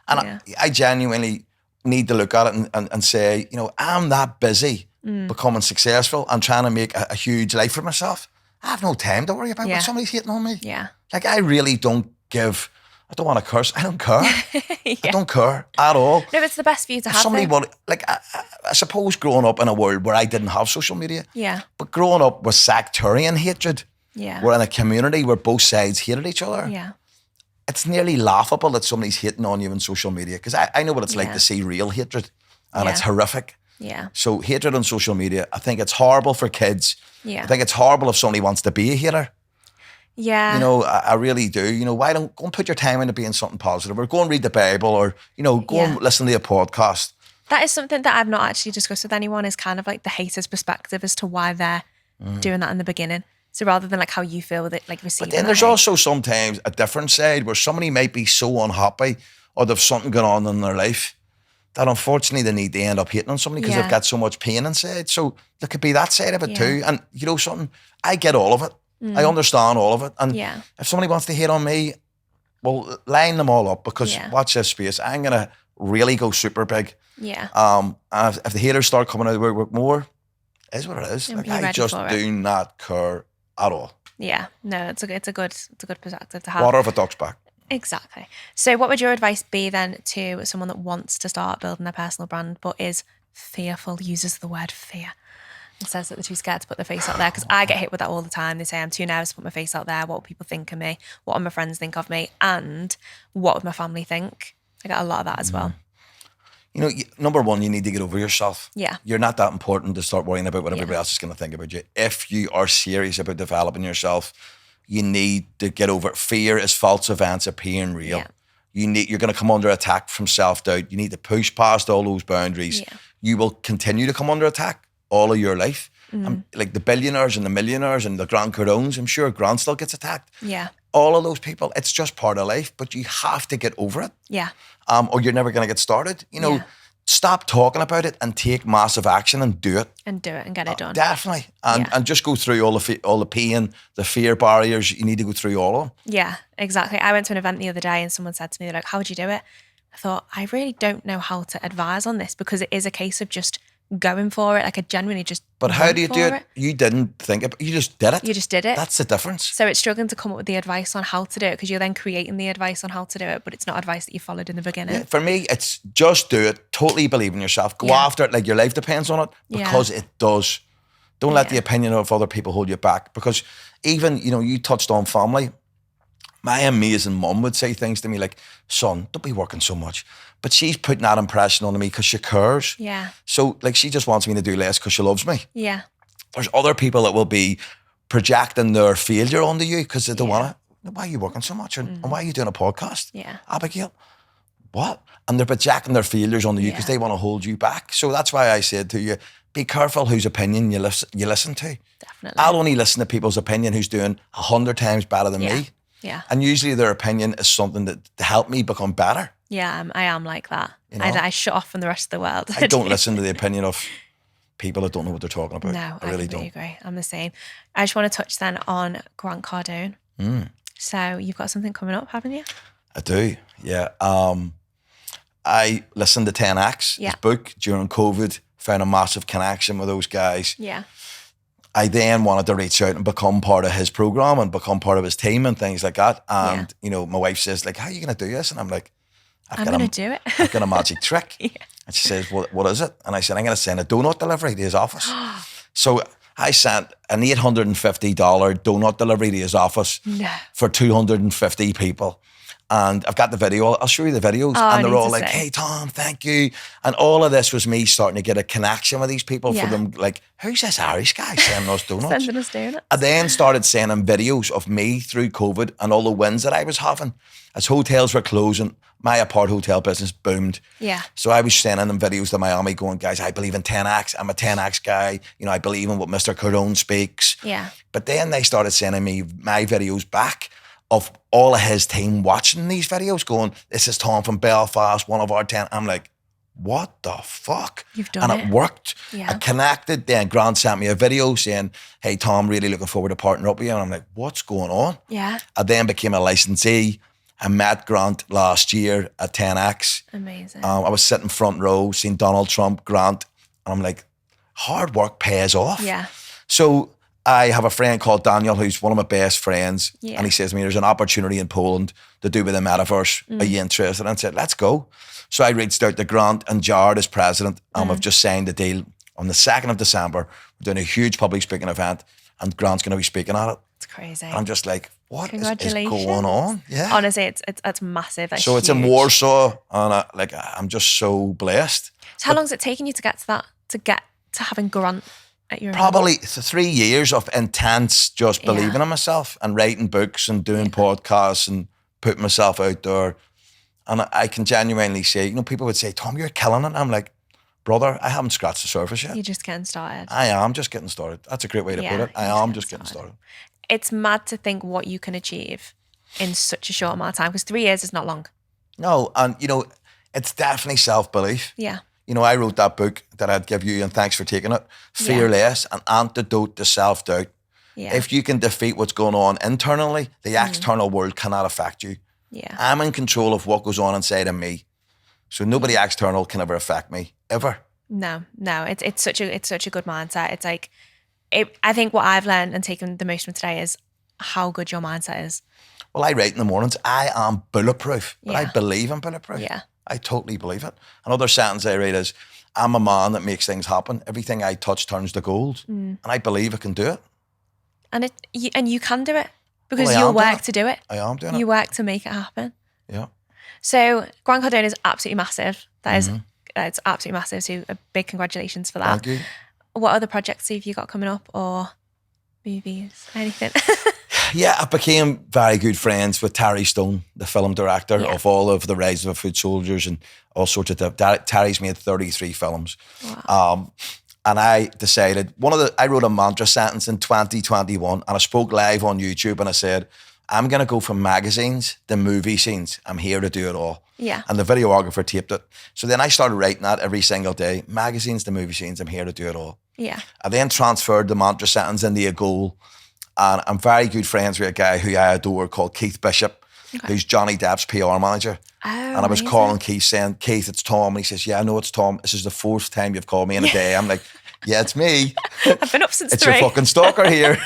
And I genuinely need to look at it and say, you know, I'm that busy becoming successful and trying to make a huge life for myself. I have no time to worry about what somebody's hating on me. Yeah. Like I really don't give, I don't want to curse. I don't care. I don't care at all. No, it's the best for you to have. Somebody I suppose growing up in a world where I didn't have social media. Yeah. But growing up with sectarian hatred. Yeah. We're in a community where both sides hated each other. Yeah. It's nearly laughable that somebody's hating on you on social media because I know what it's like to see real hatred and it's horrific. Yeah. So hatred on social media, I think it's horrible for kids. Yeah. I think it's horrible if somebody wants to be a hater. Yeah. You know, I really do. You know, why don't go and put your time into being something positive or go and read the Bible or, you know, go and listen to a podcast. That is something that I've not actually discussed with anyone is kind of like the hater's perspective as to why they're doing that in the beginning. So rather than like how you feel with it, like receiving. But then there's also sometimes a different side where somebody might be so unhappy or they've something going on in their life that unfortunately they need to end up hating on somebody because they've got so much pain inside. So there could be that side of it too. And you know something, I get all of it. I understand all of it. And if somebody wants to hate on me, well, line them all up because watch this space. I'm going to really go super big. Yeah. And if the haters start coming out of the woodwork more, it is what it is. Like, I just do not care at all. Yeah. No, it's a good perspective to have. Water off a duck's back. Exactly. So what would your advice be then to someone that wants to start building their personal brand but is fearful, uses the word fear? It says that they're too scared to put their face out there because I get hit with that all the time. They say I'm too nervous to put my face out there. What will people think of me? What will my friends think of me? And what would my family think? I get a lot of that as well. number one, you need to get over yourself. Yeah. You're not that important to start worrying about what everybody else is going to think about you. If you are serious about developing yourself, you need to get over it. Fear is false events appearing real. Yeah. You're going to come under attack from self-doubt. You need to push past all those boundaries. Yeah. You will continue to come under attack all of your life. Like the billionaires and the millionaires and the Grant Cardones, I'm sure Grant still gets attacked. Yeah. All of those people, it's just part of life, but you have to get over it. Yeah. Or you're never going to get started. Stop talking about it and take massive action and do it. And do it and get it done. Definitely. And just go through all the pain, the fear barriers. You need to go through all of them. Yeah, exactly. I went to an event the other day and someone said to me, they're like, how would you do it? I thought, I really don't know how to advise on this because it is a case of just going for it. Like I genuinely just But how do you do it? You didn't think it, you just did it. You just did it. That's the difference. So it's struggling to come up with the advice on how to do it because you're then creating the advice on how to do it, but it's not advice that you followed in the beginning. Yeah, for me, it's just do it. Totally believe in yourself. Go after it like your life depends on it because it does. Don't let the opinion of other people hold you back because even, you touched on family. My amazing mum would say things to me like, son, don't be working so much. But she's putting that impression on me because she cares. Yeah. So like she just wants me to do less because she loves me. Yeah. There's other people that will be projecting their failure onto you because they don't want to. Why are you working so much? And why are you doing a podcast? Yeah. Abigail, what? And they're projecting their failures onto you because they want to hold you back. So that's why I said to you, be careful whose opinion you listen to. Definitely. I'll only listen to people's opinion who's doing 100 times better than me. Yeah. And usually their opinion is something that to help me become better. Yeah, I am like that. I shut off from the rest of the world. I don't listen to the opinion of people that don't know what they're talking about. No, I really don't. don't. Agree. I'm the same. I just want to touch then on Grant Cardone. So you've got something coming up, haven't you? I do, yeah. I listened to 10 Acts, his book, during COVID, found a massive connection with those guys. Yeah. I then wanted to reach out and become part of his program and become part of his team and things like that. And, my wife says, like, how are you going to do this? And I'm like, I'm going to do it. I've got a magic trick. And she says, what is it? And I said, I'm going to send a donut delivery to his office. So I sent an $850 donut delivery to his office for 250 people. And I've got the video. I'll show you the videos. And they're all like, hey, Tom, thank you. And all of this was me starting to get a connection with these people for them. Like, who's this Irish guy sending us donuts? Sending us donuts. I then started sending videos of me through COVID and all the wins that I was having. As hotels were closing, my apart hotel business boomed. Yeah. So I was sending them videos to Miami going, guys, I believe in 10 Acts. I'm a 10 Acts guy. I believe in what Mr. Cardone speaks. Yeah. But then they started sending me my videos back of all of his team watching these videos going, this is Tom from Belfast, one of our 10. I'm like, what the fuck? You've done it. And it worked. Yeah. I connected. Then Grant sent me a video saying, hey, Tom, really looking forward to partnering up with you. And I'm like, what's going on? Yeah. I then became a licensee. I met Grant last year at 10 Acts. Amazing. I was sitting front row, seeing Donald Trump, Grant. And I'm like, hard work pays off. Yeah. So I have a friend called Daniel who's one of my best friends. Yeah. And he says to me, there's an opportunity in Poland to do with the metaverse. Are you interested? And I said, let's go. So I reached out to Grant and Jared as president. I've just signed the deal on the 2nd of December. We're doing a huge public speaking event and Grant's going to be speaking at it. It's crazy. And I'm just like, what is going on? Yeah. Honestly, it's massive. That's so it's huge. in Warsaw and I'm just so blessed. So how long has it taken you to get to that, to get to having Grant at your Probably 3 years of intense just believing in myself and writing books and doing podcasts and putting myself out there. And I can genuinely say, people would say, Tom, you're killing it. I'm like, brother, I haven't scratched the surface yet. You're just getting started. I am just getting started. That's a great way to put it. I am just getting started. It's mad to think what you can achieve in such a short amount of time because 3 years is not long. No, and it's definitely self-belief. Yeah. I wrote that book that I'd give you, and thanks for taking it. Fearless, an antidote to self-doubt. Yeah. If you can defeat what's going on internally, the external world cannot affect you. Yeah. I'm in control of what goes on inside of me. So nobody external can ever affect me, ever. No. It's such a good mindset. It's like, I think what I've learned and taken the most from today is how good your mindset is. Well, I write in the mornings, I am bulletproof, but I believe I'm bulletproof. Yeah. I totally believe it. Another sentence I read is, I'm a man that makes things happen. Everything I touch turns to gold. And I believe I can do it. And you can do it because you'll work to do it. I am doing it. You work to make it happen. Yeah. So Grant Cardone is absolutely massive. That is It's absolutely massive. So a big congratulations for that. Thank you. What other projects have you got coming up, or movies, anything? Yeah, I became very good friends with Terry Stone, the film director of all of the Rise of the Foot Soldiers and all sorts of stuff. Terry's made 33 films. Wow. And I decided, I wrote a mantra sentence in 2021 and I spoke live on YouTube and I said, I'm going to go from magazines to movie scenes. I'm here to do it all. Yeah. And the videographer taped it. So then I started writing that every single day. Magazines to movie scenes, I'm here to do it all. Yeah. I then transferred the mantra sentence into a goal. And I'm very good friends with a guy who I adore called Keith Bishop, who's Johnny Depp's PR manager. Oh, and I was calling Keith saying, Keith, it's Tom. And he says, yeah, I know it's Tom. This is the 4th time you've called me in a day. I'm like, yeah, it's me. I've been up since it's 3. It's your fucking stalker here.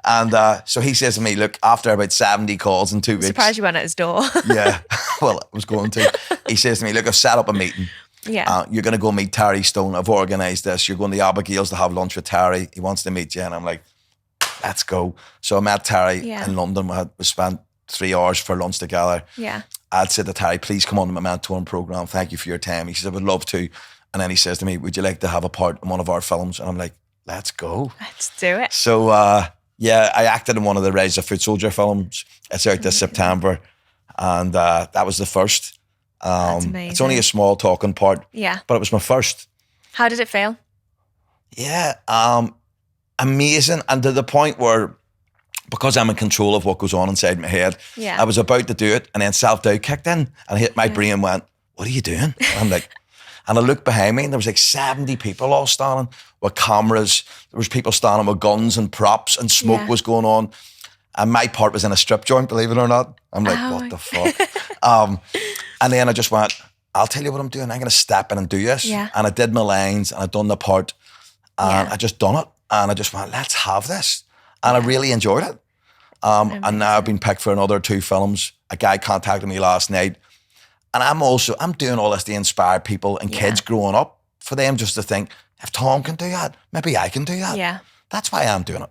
And so he says to me, look, after about 70 calls in 2 weeks. Surprised you went at his door. Yeah, well, I was going to. He says to me, look, I've set up a meeting. Yeah. You're going to go meet Terry Stone. I've organised this. You're going to Abigail's to have lunch with Terry. He wants to meet you. And I'm like, let's go. So I met Terry in London. We spent 3 hours for lunch together. Yeah. I'd said to Terry, please come on to my mentoring programme. Thank you for your time. He says, I would love to. And then he says to me, would you like to have a part in one of our films? And I'm like, let's go. Let's do it. So, I acted in one of the Rise of Foot Soldier films. It's out this September. And that was the first. That's amazing. It's only a small talking part. Yeah. But it was my first. How did it feel? Yeah. Amazing. And to the point where, because I'm in control of what goes on inside my head, I was about to do it and then self-doubt kicked in and hit my brain and went, what are you doing? And I'm like, and I looked behind me and there was like 70 people all standing with cameras. There was people standing with guns and props and smoke was going on. And my part was in a strip joint, believe it or not. I'm like, what the fuck? And then I just went, I'll tell you what I'm doing. I'm going to step in and do this. Yeah. And I did my lines and I done the part and I just done it. And I just went, let's have this. And I really enjoyed it. And now I've been picked for another 2 films. A guy contacted me last night. And I'm doing all this to inspire people and kids growing up for them just to think, if Tom can do that, maybe I can do that. Yeah. That's why I'm doing it.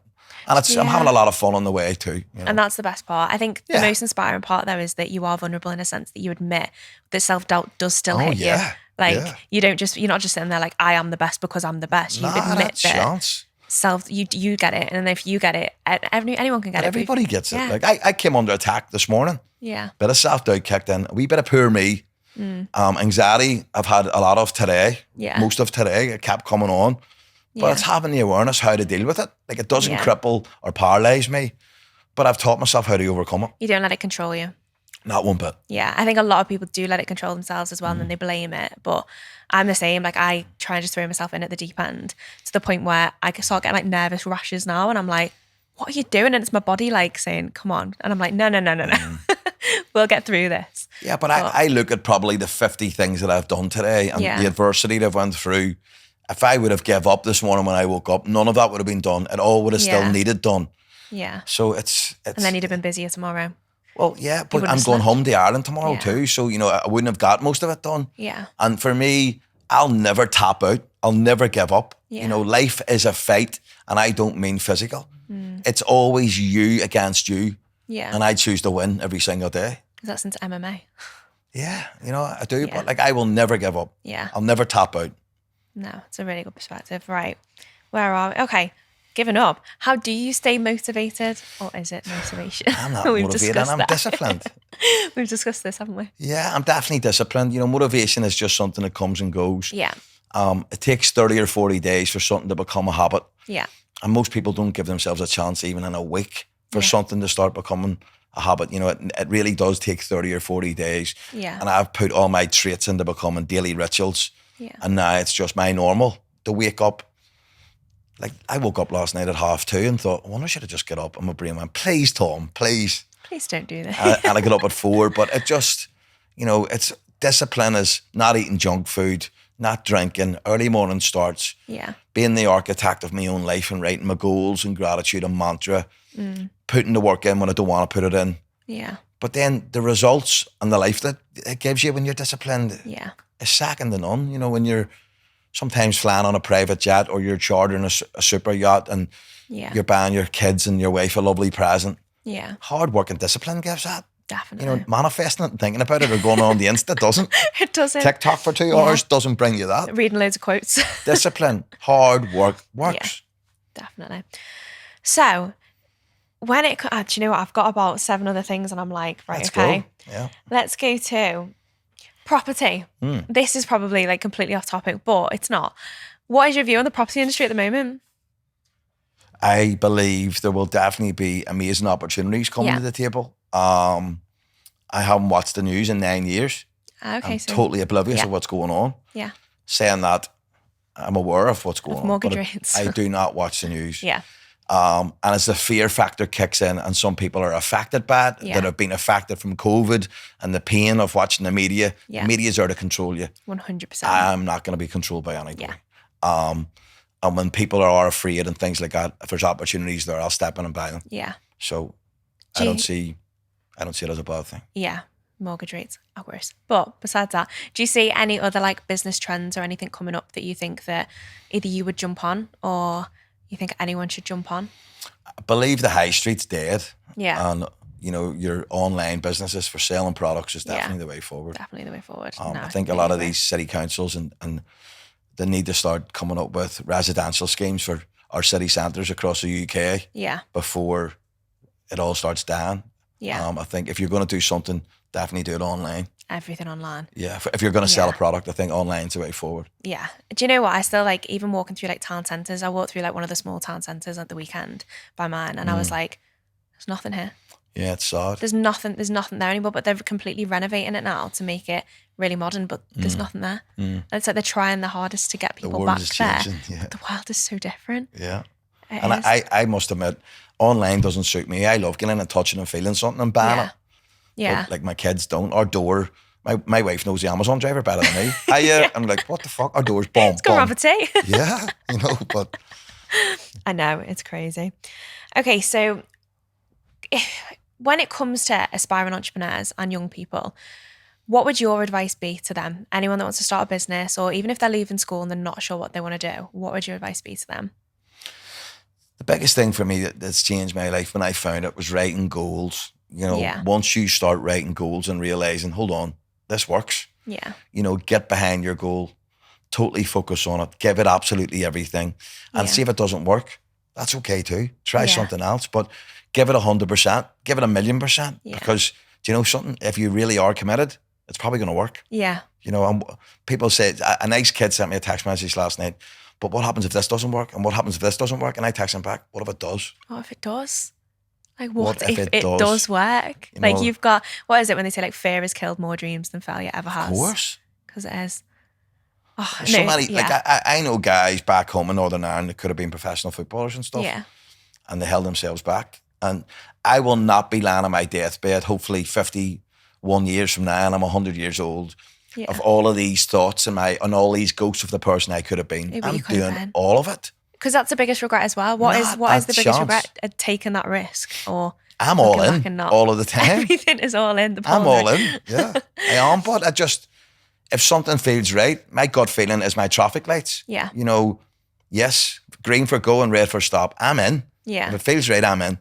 And I'm having a lot of fun on the way too. You know? And that's the best part. I think the most inspiring part though is that you are vulnerable in a sense that you admit that self-doubt does still hit you. Like you're not just sitting there like, I am the best because I'm the best. You admit that you get it. And if you get it, anyone can get it. Everybody gets it. Like I came under attack this morning. Yeah. Bit of self-doubt kicked in. A wee bit of poor me. Anxiety I've had a lot of today. Yeah. Most of today. It kept coming on. But it's having the awareness how to deal with it. Like it doesn't cripple or paralyse me. But I've taught myself how to overcome it. You don't let it control you. Not one bit. Yeah. I think a lot of people do let it control themselves as well and then they blame it. But I'm the same. Like I try and just throw myself in at the deep end to the point where I can start getting like nervous rashes now and I'm like, what are you doing? And it's my body like saying, come on. And I'm like, no. We'll get through this. Yeah, but I look at probably the 50 things that I've done today and the adversity that I've went through. If I would have give up this morning when I woke up, none of that would have been done. It all would have still needed done. Yeah. So it's and then you'd have been busier tomorrow. Well, yeah, but I'm going home to Ireland tomorrow too. So, I wouldn't have got most of it done. Yeah. And for me, I'll never tap out. I'll never give up. Yeah. Life is a fight and I don't mean physical. It's always you against you. Yeah. And I choose to win every single day. Is that since MMA? Yeah, I do. Yeah. But I will never give up. Yeah. I'll never tap out. No, it's a really good perspective. Right. Where are we? Okay. Giving up. How do you stay motivated? Or is it motivation? I'm not motivated. I'm disciplined. We've discussed this, haven't we? Yeah, I'm definitely disciplined. Motivation is just something that comes and goes. Yeah. It takes 30 or 40 days for something to become a habit. Yeah. And most people don't give themselves a chance even in a week for something to start becoming a habit. It really does take 30 or 40 days. Yeah. And I've put all my traits into becoming daily rituals. Yeah. And now it's just my normal to wake up. Like I woke up last night at 2:30 and thought, I wonder I should have just get up. And my brain went, please, Tom, please. Please don't do that. And I got up at 4. But it just, it's discipline is not eating junk food, not drinking, early morning starts. Yeah. Being the architect of my own life and writing my goals and gratitude and mantra. Putting the work in when I don't want to put it in. Yeah. But then the results and the life that it gives you when you're disciplined is second to none. When you're sometimes flying on a private jet or you're chartering a super yacht and you're buying your kids and your wife a lovely present. Yeah. Hard work and discipline gives that. Definitely. Manifesting it and thinking about it or going on the Insta doesn't. It doesn't. TikTok for 2 hours doesn't bring you that. Reading loads of quotes. Discipline, hard work works. Yeah, definitely. So, when it... do you know what? I've got about 7 other things and I'm like, right, Let's okay. go. Yeah. Let's go to property. This is probably like completely off topic, but it's not. What is your view on the property industry at the moment? I believe there will definitely be amazing opportunities coming to the table. I haven't watched the news in 9 years. Okay, I'm so totally oblivious of what's going on. Yeah. Saying that, I'm aware of what's going on. Mortgage but rates. I do not watch the news. Yeah. And as the fear factor kicks in and some people are affected by it, that have been affected from COVID and the pain of watching the media, the media's there to control you. 100%. I'm not going to be controlled by anybody. Yeah. And when people are afraid and things like that, if there's opportunities there, I'll step in and buy them. Yeah. So I don't see it as a bad thing. Yeah. Mortgage rates are worse. But besides that, do you see any other like business trends or anything coming up that you think that either you would jump on or you think anyone should jump on? I believe the high street's dead. Yeah. And, your online businesses for selling products is definitely the way forward. Definitely the way forward. I think a lot of these city councils and they need to start coming up with residential schemes for our city centres across the UK before it all starts dying. Yeah. I think if you're going to do something, definitely do it online. Everything online. Yeah. If you're going to sell a product, I think online's the way forward. Yeah. Do you know what? I still like, even walking through like town centres, I walked through like one of the small town centres at the weekend by mine and I was like, there's nothing here. Yeah, it's sad. There's nothing there anymore, but they're completely renovating it now to make it really modern, but there's nothing there. And it's like they're trying their hardest to get people back there. Yeah. But the world is so different. Yeah. And I must admit, online doesn't suit me. I love getting in and touching and feeling something and buying it. Yeah. But, like my kids don't. Our door, my wife knows the Amazon driver better than me. I'm like, what the fuck? Our door's bomb. It's got Robert T. Yeah, but. I know, it's crazy. Okay, so when it comes to aspiring entrepreneurs and young people, what would your advice be to them? Anyone that wants to start a business, or even if they're leaving school and they're not sure what they want to do, what would your advice be to them? The biggest thing for me that's changed my life when I found it was writing goals. Once you start writing goals and realizing, hold on, this works. Yeah. Get behind your goal, totally focus on it, give it absolutely everything, and see if it doesn't work. That's okay too. Try something else, but give it 100%, give it 1,000,000%. Because do you know something? If you really are committed, it's probably going to work. Yeah. And people say, a nice kid sent me a text message last night, but what happens if this doesn't work? And what happens if this doesn't work? And I text him back, what if it does? What if it does? Like, what if it does work? Like, you've got, what is it when they say, like, fear has killed more dreams than failure ever has? Of course. Because it is. Oh, no, so many, like, I know guys back home in Northern Ireland that could have been professional footballers and stuff. Yeah. And they held themselves back. And I will not be lying on my deathbed, hopefully 51 years from now, and I'm 100 years old, of all of these thoughts and all these ghosts of the person I could have been. I'm doing all of it. Because that's the biggest regret as well. What is the biggest regret? Taking that risk, or I'm all in all of the time. Everything is all in. I'm all in. Yeah, I am. But if something feels right, my gut feeling is my traffic lights. Yeah. Yes, green for go and red for stop. I'm in. Yeah. If it feels right, I'm in.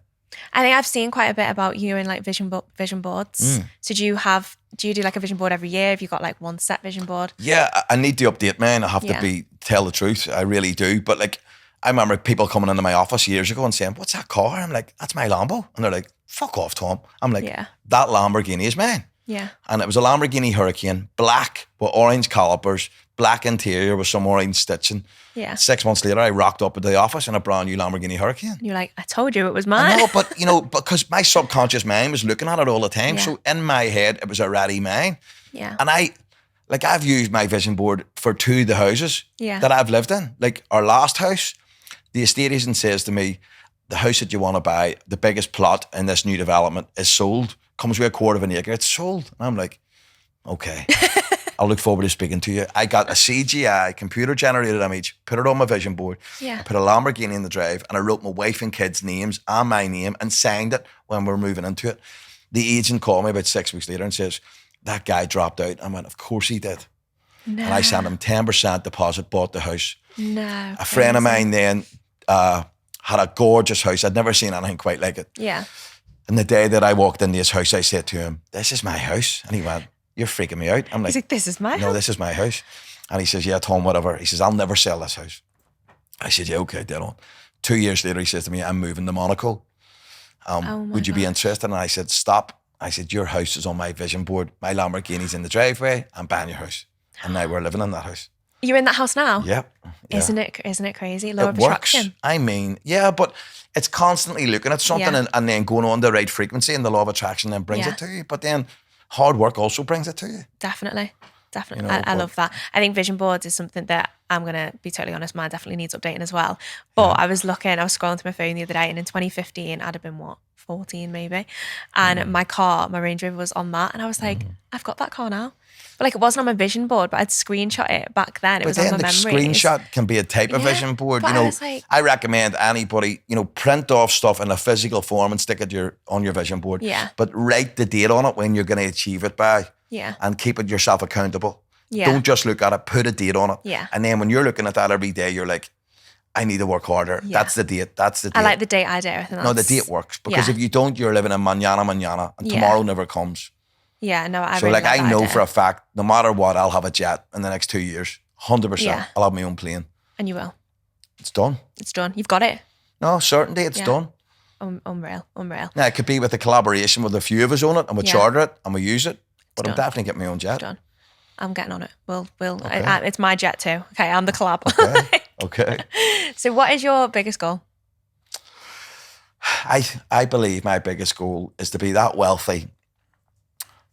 I think I've seen quite a bit about you in like vision boards. So do you do like a vision board every year? Have you got like one set vision board? Yeah, I need to update mine. I have to tell the truth. I really do. But like, I remember people coming into my office years ago and saying, "What's that car?" I'm like, "That's my Lambo." And they're like, "Fuck off, Tom." I'm like, "That Lamborghini is mine." Yeah. And it was a Lamborghini Hurricane, black with orange calipers, black interior with some orange stitching. Yeah. 6 months later, I rocked up at the office in a brand new Lamborghini Hurricane. You're like, I told you it was mine. I know, but because my subconscious mind was looking at it all the time. Yeah. So in my head, it was already mine. Yeah. And I've used my vision board for 2 of the houses that I've lived in. Like our last house, the estate agent says to me, the house that you want to buy, the biggest plot in this new development is sold. Comes with 1/4 of an acre. It's sold. And I'm like, okay. I'll look forward to speaking to you. I got a CGI, computer-generated image, put it on my vision board. Yeah. I put a Lamborghini in the drive, and I wrote my wife and kids' names and my name and signed it when we were moving into it. The agent called me about 6 weeks later and says, that guy dropped out. I went, of course he did. No. And I sent him 10% deposit, bought the house. No. A friend of mine then had a gorgeous house. I'd never seen anything quite like it. Yeah. And the day that I walked into his house, I said to him, "This is my house." And he went, "You're freaking me out." I'm He's like, "This is my "No, house." this is my house." And he says, "Yeah, Tom, whatever." He says, "I'll never sell this house." I said, "Yeah, okay, dead on." 2 years later, he says to me, "I'm moving to Monaco. Would you be interested?" And I said, "Stop." I said, "Your house is on my vision board. My Lamborghini's in the driveway. I'm buying your house." And now we're living in that house. You're in that house now? Yep. Yeah. Isn't it crazy? Law It of works. attraction. I mean, yeah, but it's constantly looking at something and then going on the right frequency, and the law of attraction then brings it to you. But then hard work also brings it to you. Definitely. You know, I love that. I think vision boards is something that I'm going to be totally honest, mine definitely needs updating as well. But I was scrolling through my phone the other day, and in 2015, I'd have been 14 maybe. And my Range Rover was on that. And I was like, I've got that car now. But like, it wasn't on my vision board, but I'd screenshot it back then. It was on my memories. Screenshot can be a type of vision board. You know, I recommend anybody, you know, print off stuff in a physical form and stick it on your vision board. Yeah. But write the date on it when you're going to achieve it by. Yeah. And keep it yourself accountable. Yeah. Don't just look at it, put a date on it. Yeah. And then when you're looking at that every day, you're like, I need to work harder. Yeah. That's the date. I like the date idea. I think no, the date works. Because if you don't, you're living in mañana, and tomorrow never comes. Yeah, no, I So really like I know idea. for a fact, no matter what, I'll have a jet in the next 2 years. 100%. Yeah. I'll have my own plane. And you will. It's done. It's done. You've got it. No, certainty, it's done. Unreal. Now, it could be with a collaboration with a few of us on it, and we charter it, and we use it. But I'm definitely getting my own jet. It's done. I'm getting on it. Okay. It's my jet too. Okay, I'm the collab. Okay. So what is your biggest goal? I believe my biggest goal is to be that wealthy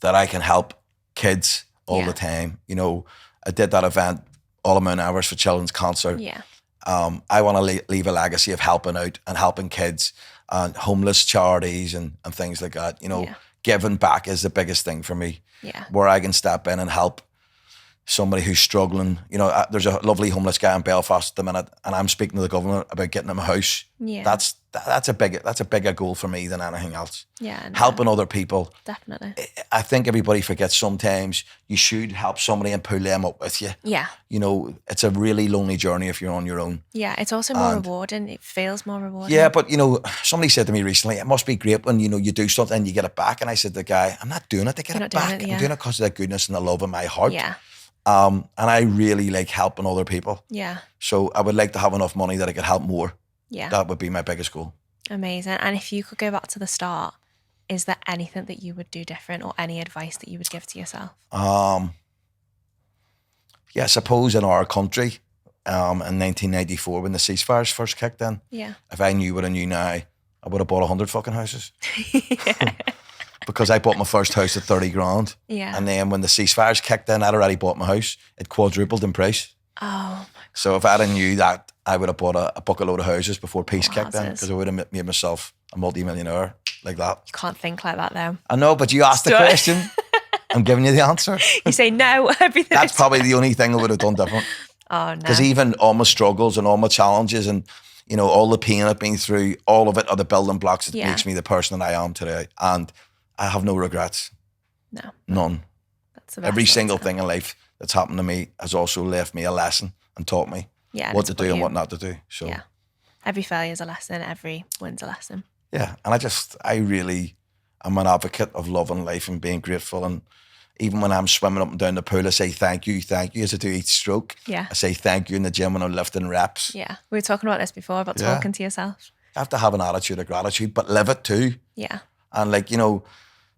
that I can help kids all the time. You know, I did that event, All Amount Hours for Children's Concert. Yeah. I want to leave a legacy of helping out and helping kids and homeless charities and things like that. You know, giving back is the biggest thing for me. Yeah. Where I can step in and help somebody who's struggling. You know, there's a lovely homeless guy in Belfast at the minute, and I'm speaking to the government about getting him a house. Yeah. That's a bigger goal for me than anything else. Yeah. No, helping other people. Definitely. I think everybody forgets sometimes you should help somebody and pull them up with you. Yeah. You know, it's a really lonely journey if you're on your own. Yeah, it's also more rewarding. It feels more rewarding. Yeah, but you know, somebody said to me recently, it must be great when, you know, you do something and you get it back. And I said to the guy, I'm not doing it to get it back. I'm doing it because of the goodness and the love in my heart. Yeah. And I really like helping other people. Yeah. So I would like to have enough money that I could help more. Yeah. That would be my biggest goal. Amazing. And if you could go back to the start, is there anything that you would do different or any advice that you would give to yourself? Yeah, I suppose in our country, in 1994 when the ceasefires first kicked in, if I knew what I knew now, I would have bought 100 fucking houses. Because I bought my first house at 30 grand. Yeah. And then when the ceasefires kicked in, I'd already bought my house. It quadrupled in price. Oh my God. So if I'd have knew that, I would have bought a bucket load of houses before peace kicked in, because I would have made myself a multi-millionaire like that. You can't think like that though. I know, but you asked the question. I'm giving you the answer. You say no, everything. That's probably the only thing I would have done different. Oh no. Because even all my struggles and all my challenges and, you know, all the pain I've been through, all of it are the building blocks that makes me the person that I am today. And I have no regrets. No. None. That's the best Every single thing in life that's happened to me has also left me a lesson and taught me what to do and what not to do. So every failure is a lesson, every win's a lesson. Yeah. And I really am an advocate of loving life and being grateful. And even when I'm swimming up and down the pool, I say thank you as I do each stroke. Yeah. I say thank you in the gym when I'm lifting reps. Yeah. We were talking about this before, about talking to yourself. You have to have an attitude of gratitude, but live it too. Yeah. And like, you know,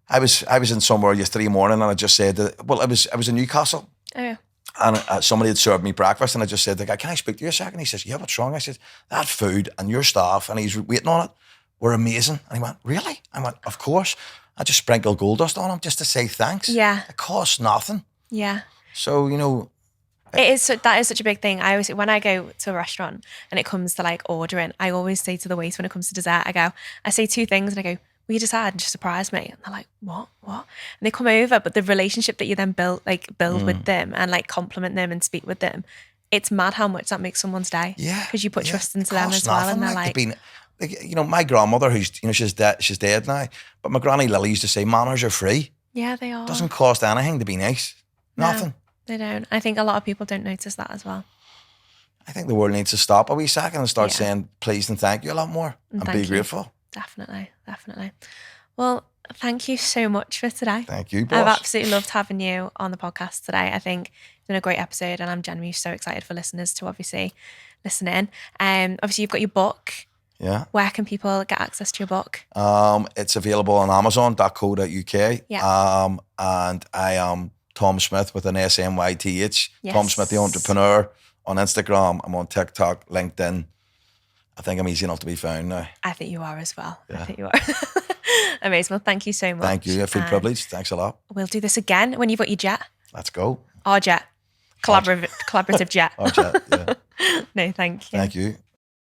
I was in somewhere yesterday morning, and I just said, I was in Newcastle. Oh, yeah. And somebody had served me breakfast, and I just said to the guy, can I speak to you a second? He says, yeah, what's wrong? I said, that food and your staff, and he's waiting on it, were amazing. And he went, really? I went, of course. I just sprinkled gold dust on him just to say thanks. Yeah. It costs nothing. Yeah. So, you know. That is such a big thing. I always, when I go to a restaurant and it comes to like ordering, I always say to the waiter when it comes to dessert, I say two things and I go, will you decide and just surprise me? And they're like, what? And they come over, but the relationship that you then build with them and like compliment them and speak with them, it's mad how much that makes someone's day. Yeah. Because you put trust into them as well. And they're like, you know, my grandmother, who's, you know, she's dead now, but my granny Lily used to say, manners are free. Yeah, they are. It doesn't cost anything to be nice. Nothing. No, they don't. I think a lot of people don't notice that as well. I think the world needs to stop a wee second and start saying please and thank you a lot more and be grateful. Definitely. Well, thank you so much for today. Thank you, boss. I've absolutely loved having you on the podcast today. I think it's been a great episode, and I'm genuinely so excited for listeners to obviously listen in. Obviously, you've got your book. Yeah. Where can people get access to your book? It's available on Amazon.co.uk. Yeah. And I am Tom Smyth with an SMYTH. Yes. Tom Smyth, the entrepreneur, on Instagram. I'm on TikTok, LinkedIn. I think I'm easy enough to be found now. I think you are as well. Yeah. I think you are. Amazing. Well, thank you so much. Thank you. I feel privileged. Thanks a lot. We'll do this again when you've got your jet. Let's go. Our jet. Collaborative jet. Our jet, yeah. No, thank you. Thank you.